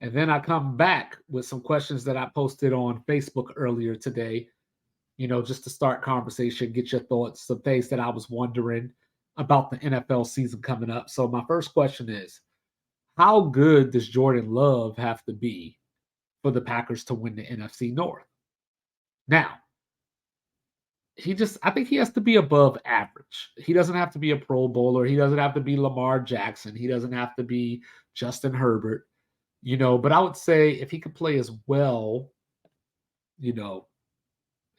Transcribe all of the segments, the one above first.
And then I come back with some questions that I posted on Facebook earlier today, just to start conversation, get your thoughts, some things that I was wondering about the NFL season coming up. So my first question is, how good does Jordan Love have to be for the Packers to win the NFC North? Now, I think he has to be above average. He doesn't have to be a Pro Bowler. He doesn't have to be Lamar Jackson. He doesn't have to be Justin Herbert, but I would say if he could play as well, you know,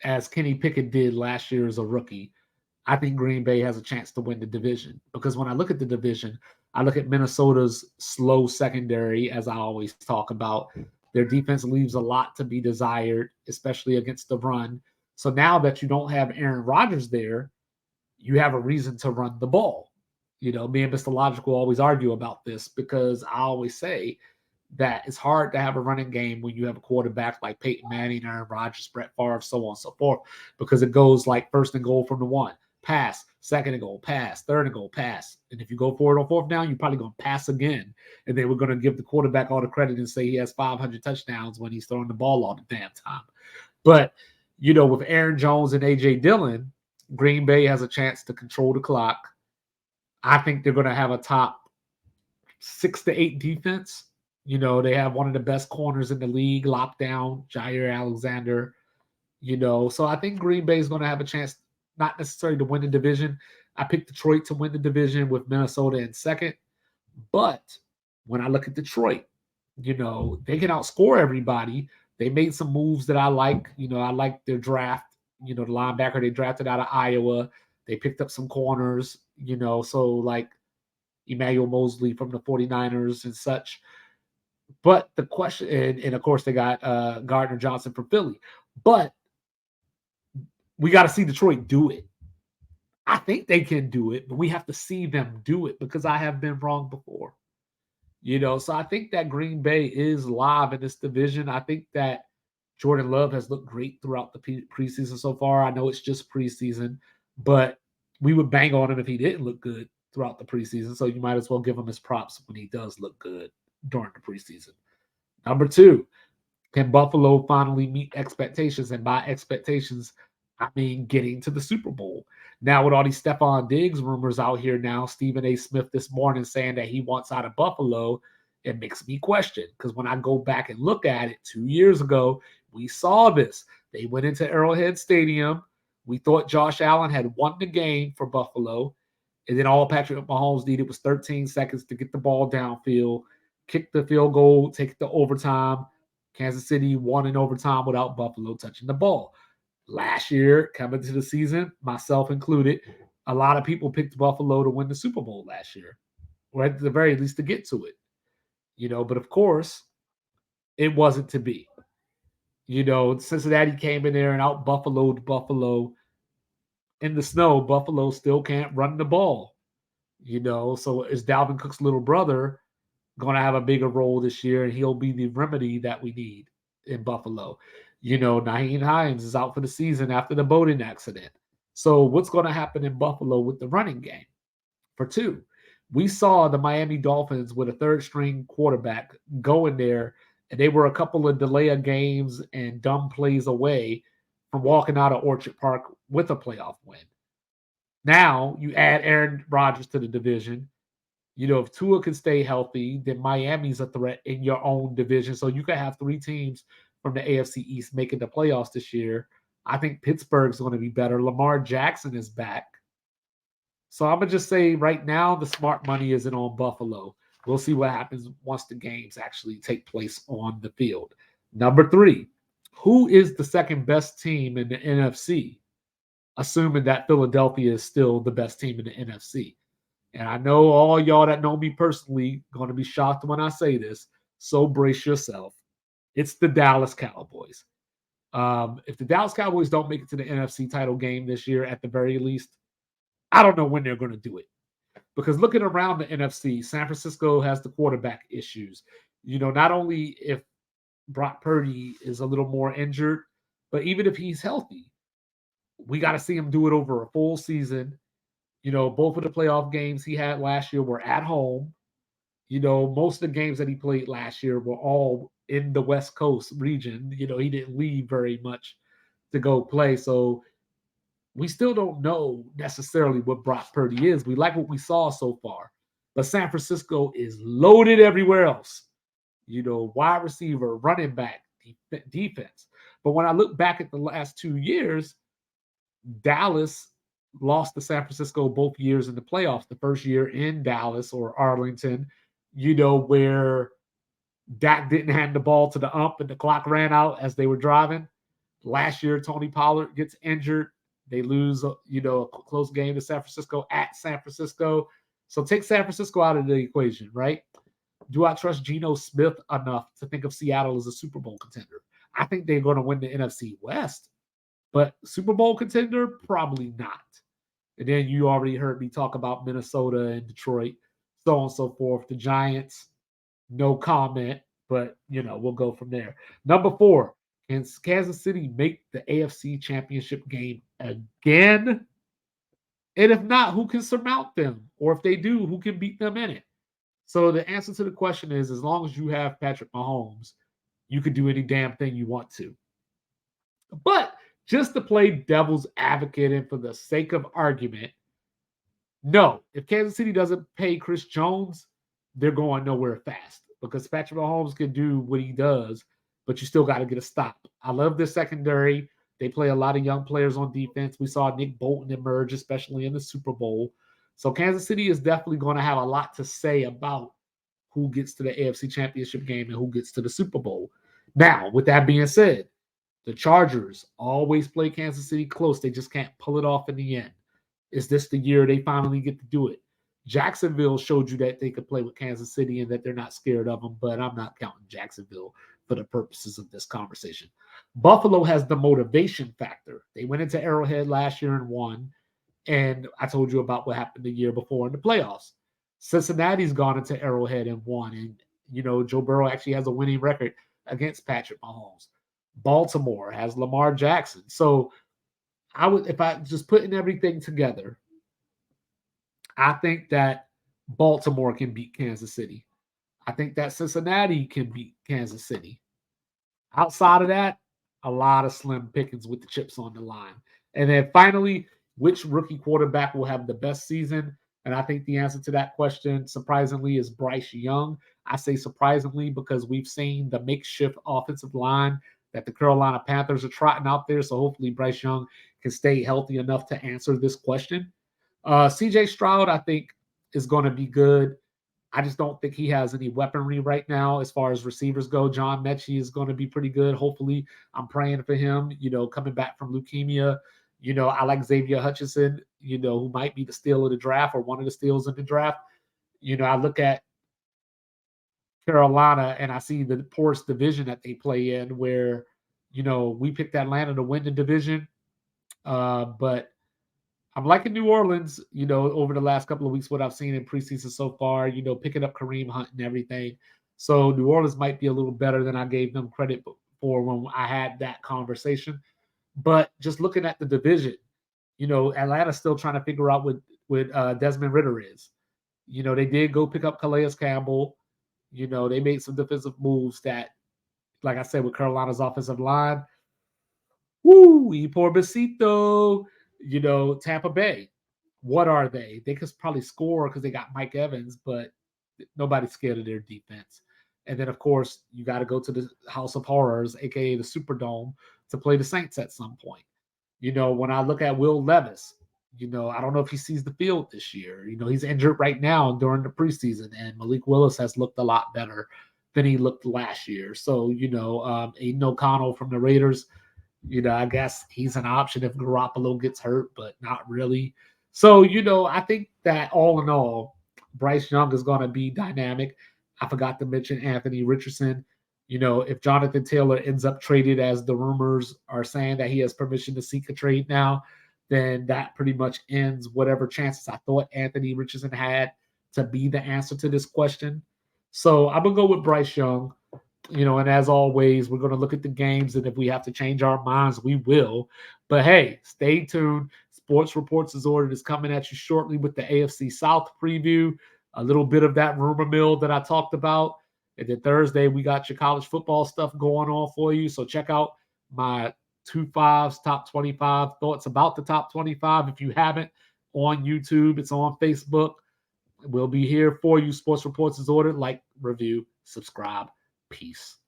as Kenny Pickett did last year as a rookie, I think Green Bay has a chance to win the division. Because when I look at the division, I look at Minnesota's slow secondary, as I always talk about. Their defense leaves a lot to be desired, especially against the run. So now that you don't have Aaron Rodgers there, you have a reason to run the ball. Me and Mr. Logical always argue about this because I always say that it's hard to have a running game when you have a quarterback like Peyton Manning, Aaron Rodgers, Brett Favre, so on and so forth, because it goes like first and goal from the one, pass, second and goal, pass, third and goal, pass. And if you go for it on fourth down, you're probably going to pass again. And then we're going to give the quarterback all the credit and say he has 500 touchdowns when he's throwing the ball all the damn time. But, with Aaron Jones and A.J. Dillon, Green Bay has a chance to control the clock. I think they're going to have a top 6 to 8 defense. They have one of the best corners in the league, locked down, Jair Alexander. So I think Green Bay is going to have a chance, not necessarily to win the division. I picked Detroit to win the division with Minnesota in second. But when I look at Detroit, they can outscore everybody. They made some moves that I like. I like their draft. The linebacker they drafted out of Iowa. They picked up some corners, so like Emmanuel Mosley from the 49ers and such. But the question, and of course they got Gardner Johnson from Philly. But we got to see Detroit do it. I think they can do it, but we have to see them do it because I have been wrong before. So I think that Green Bay is live in this division. I think that Jordan Love has looked great throughout the preseason so far. I know it's just preseason, but we would bang on him if he didn't look good throughout the preseason. So you might as well give him his props when he does look good during the preseason. Number 2, can Buffalo finally meet expectations? And by expectations, I mean getting to the Super Bowl. Now, with all these Stephon Diggs rumors out here now, Stephen A. Smith this morning saying that he wants out of Buffalo, it makes me question. Because when I go back and look at it 2 years ago, we saw this. They went into Arrowhead Stadium. We thought Josh Allen had won the game for Buffalo. And then all Patrick Mahomes needed was 13 seconds to get the ball downfield, kick the field goal, take it to overtime. Kansas City won in overtime without Buffalo touching the ball. Last year, coming to the season, myself included, a lot of people picked Buffalo to win the Super Bowl last year, or at the very least to get to it. But of course, it wasn't to be. Cincinnati came in there and out Buffaloed Buffalo. In the snow, Buffalo still can't run the ball. So is Dalvin Cook's little brother going to have a bigger role this year, and he'll be the remedy that we need in Buffalo. Nyheim Hines is out for the season after the boating accident. So what's going to happen in Buffalo with the running game? For 2, we saw the Miami Dolphins with a third-string quarterback go in there, and they were a couple of delay of games and dumb plays away from walking out of Orchard Park with a playoff win. Now you add Aaron Rodgers to the division. If Tua can stay healthy, then Miami's a threat in your own division. So you could have 3 teams from the AFC East making the playoffs this year. I think Pittsburgh's going to be better. Lamar Jackson is back. So I'm going to just say right now, the smart money isn't on Buffalo. We'll see what happens once the games actually take place on the field. Number 3, who is the second best team in the NFC? Assuming that Philadelphia is still the best team in the NFC. And I know all y'all that know me personally going to be shocked when I say this, so brace yourself. It's the Dallas Cowboys. If the Dallas Cowboys don't make it to the NFC title game this year, at the very least, I don't know when they're going to do it. Because looking around the NFC, San Francisco has the quarterback issues. Not only if Brock Purdy is a little more injured, but even if he's healthy, we got to see him do it over a full season. Both of the playoff games he had last year were at home. Most of the games that he played last year were all in the West Coast region. He didn't leave very much to go play. So we still don't know necessarily what Brock Purdy is. We like what we saw so far, but San Francisco is loaded everywhere else. Wide receiver, running back, defense. But when I look back at the last 2 years, Dallas lost to San Francisco both years in the playoffs. The first year in Dallas or Arlington, where Dak didn't hand the ball to the ump and the clock ran out as they were driving. Last year, Tony Pollard gets injured. They lose, a close game to San Francisco at San Francisco. So take San Francisco out of the equation, right? Do I trust Geno Smith enough to think of Seattle as a Super Bowl contender? I think they're going to win the NFC West, but Super Bowl contender, probably not. And then you already heard me talk about Minnesota and Detroit, so on and so forth. The Giants, no comment, but, we'll go from there. Number 4, can Kansas City make the AFC Championship game again? And if not, who can surmount them? Or if they do, who can beat them in it? So the answer to the question is, as long as you have Patrick Mahomes, you could do any damn thing you want to. But just to play devil's advocate and for the sake of argument, no, if Kansas City doesn't pay Chris Jones, they're going nowhere fast because Patrick Mahomes can do what he does, but you still got to get a stop. I love this secondary. They play a lot of young players on defense. We saw Nick Bolton emerge, especially in the Super Bowl. So Kansas City is definitely going to have a lot to say about who gets to the AFC Championship game and who gets to the Super Bowl. Now, with that being said, the Chargers always play Kansas City close. They just can't pull it off in the end. Is this the year they finally get to do it? Jacksonville showed you that they could play with Kansas City and that they're not scared of them, but I'm not counting Jacksonville for the purposes of this conversation. Buffalo has the motivation factor. They went into Arrowhead last year and won, and I told you about what happened the year before in the playoffs. Cincinnati's gone into Arrowhead and won, and Joe Burrow actually has a winning record against Patrick Mahomes. Baltimore has Lamar Jackson. So I would, if I just putting everything together, I think that Baltimore can beat Kansas City. I think that Cincinnati can beat Kansas City. Outside of that, a lot of slim pickings with the chips on the line. And then finally, which rookie quarterback will have the best season? And I think the answer to that question, surprisingly, is Bryce Young. I say surprisingly because we've seen the makeshift offensive line that the Carolina Panthers are trotting out there. So hopefully Bryce Young can stay healthy enough to answer this question. CJ Stroud, I think, is going to be good. I just don't think he has any weaponry right now as far as receivers go. John Mechie is going to be pretty good. Hopefully, I'm praying for him, coming back from leukemia. I like Xavier Hutchinson, who might be the steal of the draft or one of the steals in the draft. I look at Carolina and I see the poorest division that they play in where, we picked Atlanta to win the division. But I'm liking New Orleans, over the last couple of weeks, what I've seen in preseason so far, picking up Kareem Hunt and everything. So New Orleans might be a little better than I gave them credit for when I had that conversation. But just looking at the division, Atlanta's still trying to figure out what Desmond Ritter is. They did go pick up Calais Campbell. They made some defensive moves that, like I said, with Carolina's offensive line, woo, y por besito. Tampa Bay, what are they? They could probably score because they got Mike Evans, but nobody's scared of their defense. And then, of course, you got to go to the House of Horrors, aka the Superdome, to play the Saints at some point. When I look at Will Levis, I don't know if he sees the field this year. He's injured right now during the preseason, and Malik Willis has looked a lot better than he looked last year. So, Aiden O'Connell from the Raiders, I guess he's an option if Garoppolo gets hurt, but not really. So, I think that all in all, Bryce Young is going to be dynamic. I forgot to mention Anthony Richardson. If Jonathan Taylor ends up traded, as the rumors are saying that he has permission to seek a trade now, then that pretty much ends whatever chances I thought Anthony Richardson had to be the answer to this question. So I'm going to go with Bryce Young. And as always, we're going to look at the games, and if we have to change our minds, we will. But hey, stay tuned. Sports Reports is ordered is coming at you shortly with the AFC South preview. a little bit of that rumor mill that I talked about. And then Thursday, we got your college football stuff going on for you. So check out my 2-5s top 25 thoughts about the top 25. If you haven't, on YouTube, it's on Facebook. We'll be here for you. Sports Reports is ordered. Like, review, subscribe. Peace.